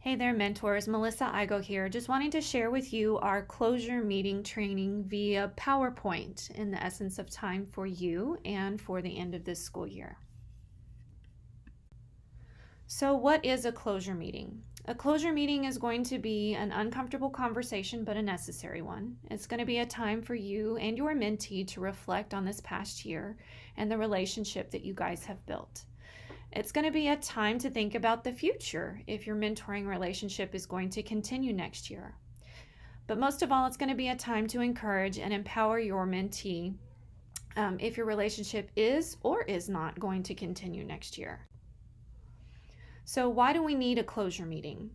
Hey there, mentors. Melissa Igo here, just wanting to share with you our closure meeting training via PowerPoint in the essence of time for you and for the end of this school year. So what is a closure meeting? A closure meeting is going to be an uncomfortable conversation, but a necessary one. It's going to be a time for you and your mentee to reflect on this past year and the relationship that you guys have built. It's going to be a time to think about the future if your mentoring relationship is going to continue next year. But most of all, it's going to be a time to encourage and empower your mentee if your relationship is or is not going to continue next year. So why do we need a closure meeting?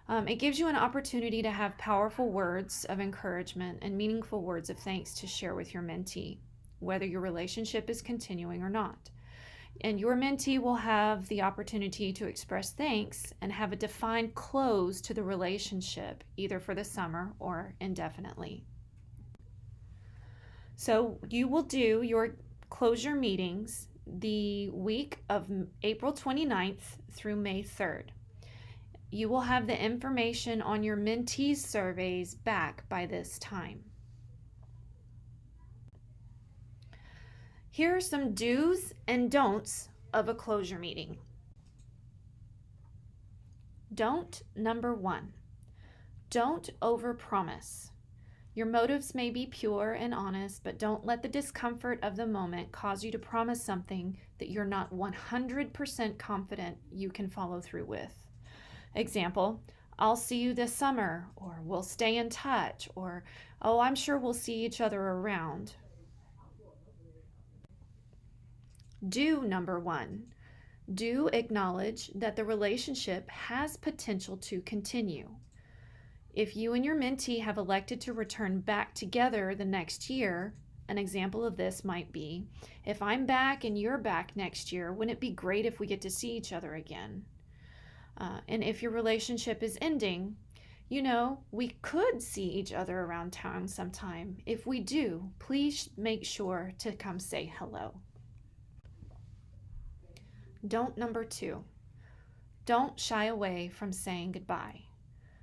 It gives you an opportunity to have powerful words of encouragement and meaningful words of thanks to share with your mentee, whether your relationship is continuing or not. And your mentee will have the opportunity to express thanks and have a defined close to the relationship, either for the summer or indefinitely. So you will do your closure meetings the week of April 29th through May 3rd. You will have the information on your mentees' surveys back by this time. Here are some do's and don'ts of a closure meeting. Don't number 1. Don't overpromise. Your motives may be pure and honest, but don't let the discomfort of the moment cause you to promise something that you're not 100% confident you can follow through with. Example, I'll see you this summer, or we'll stay in touch, or oh, I'm sure we'll see each other around. Do number 1. Do acknowledge that the relationship has potential to continue. If you and your mentee have elected to return back together the next year, an example of this might be, if I'm back and you're back next year, wouldn't it be great if we get to see each other again? And if your relationship is ending, we could see each other around town sometime. If we do, please make sure to come say hello. Don't number 2. Don't shy away from saying goodbye.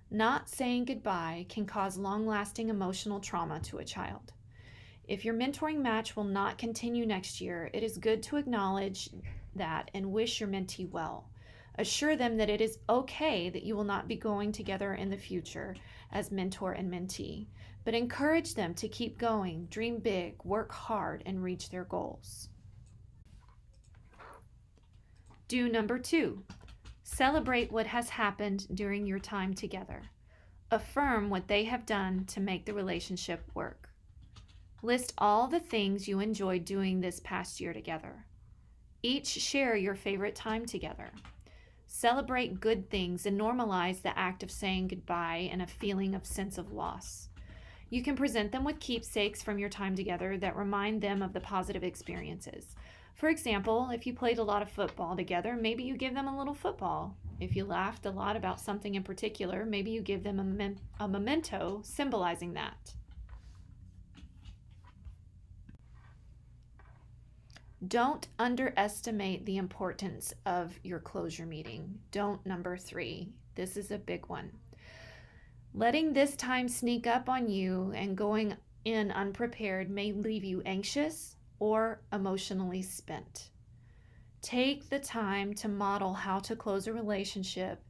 Not saying goodbye can cause long-lasting emotional trauma to a child. If your mentoring match will not continue next year, it is good to acknowledge that and wish your mentee well. Assure them that it is okay that you will not be going together in the future as mentor and mentee, but encourage them to keep going, dream big, work hard, and reach their goals. Do number 2. Celebrate what has happened during your time together. Affirm what they have done to make the relationship work. List all the things you enjoyed doing this past year together. Each share your favorite time together. Celebrate good things and normalize the act of saying goodbye and a feeling of sense of loss. You can present them with keepsakes from your time together that remind them of the positive experiences. For example, if you played a lot of football together, maybe you give them a little football. If you laughed a lot about something in particular, maybe you give them a memento symbolizing that. Don't underestimate the importance of your closure meeting. Don't number 3. This is a big one. Letting this time sneak up on you and going in unprepared may leave you anxious or emotionally spent. Take the time to model how to close a relationship,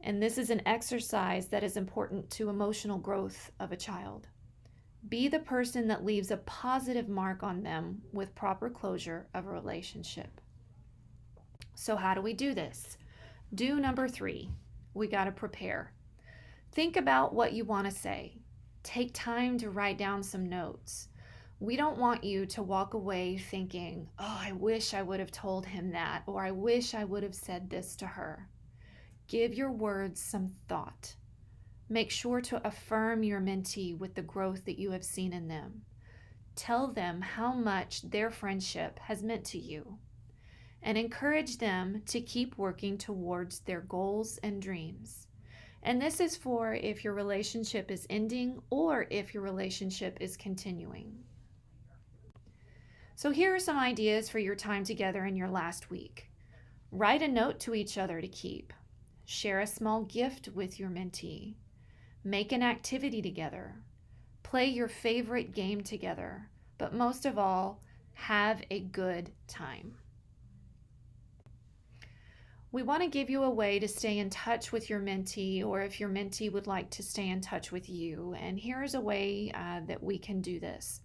and this is an exercise that is important to emotional growth of a child. Be the person that leaves a positive mark on them with proper closure of a relationship. So how do we do this? Do number 3. We got to prepare. Think about what you want to say. Take time to write down some notes. We don't want you to walk away thinking, oh, I wish I would have told him that, or I wish I would have said this to her. Give your words some thought. Make sure to affirm your mentee with the growth that you have seen in them. Tell them how much their friendship has meant to you, and encourage them to keep working towards their goals and dreams. And this is for if your relationship is ending or if your relationship is continuing. So here are some ideas for your time together in your last week. Write a note to each other to keep. Share a small gift with your mentee. Make an activity together. Play your favorite game together. But most of all, have a good time. We want to give you a way to stay in touch with your mentee, or if your mentee would like to stay in touch with you. And here's a way that we can do this.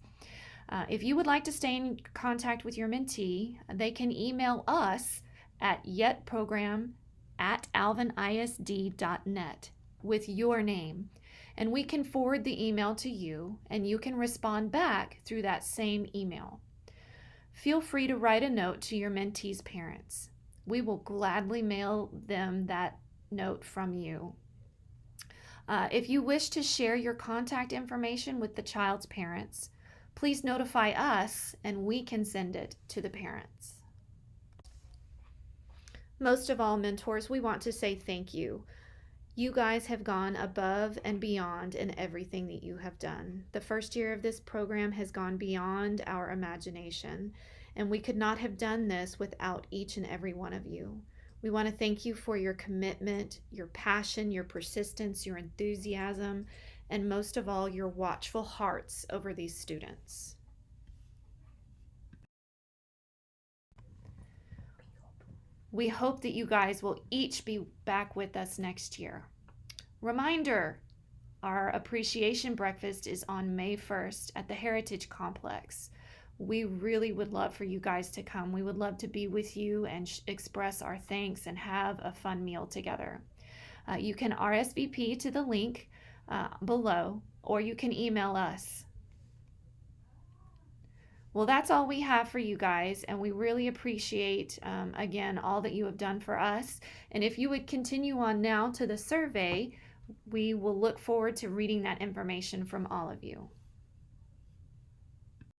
If you would like to stay in contact with your mentee, they can email us at yetprogram@alvinisd.net with your name. And we can forward the email to you, and you can respond back through that same email. Feel free to write a note to your mentee's parents. We will gladly mail them that note from you. If you wish to share your contact information with the child's parents, please notify us and we can send it to the parents. Most of all, mentors, we want to say thank you. You guys have gone above and beyond in everything that you have done. The first year of this program has gone beyond our imagination, and we could not have done this without each and every one of you. We want to thank you for your commitment, your passion, your persistence, your enthusiasm, and most of all, your watchful hearts over these students. We hope that you guys will each be back with us next year. Reminder, our appreciation breakfast is on May 1st at the Heritage Complex. We really would love for you guys to come. We would love to be with you and express our thanks and have a fun meal together. You can RSVP to the link below, or you can email us. Well, that's all we have for you guys, and we really appreciate, again, all that you have done for us. And if you would continue on now to the survey, we will look forward to reading that information from all of you.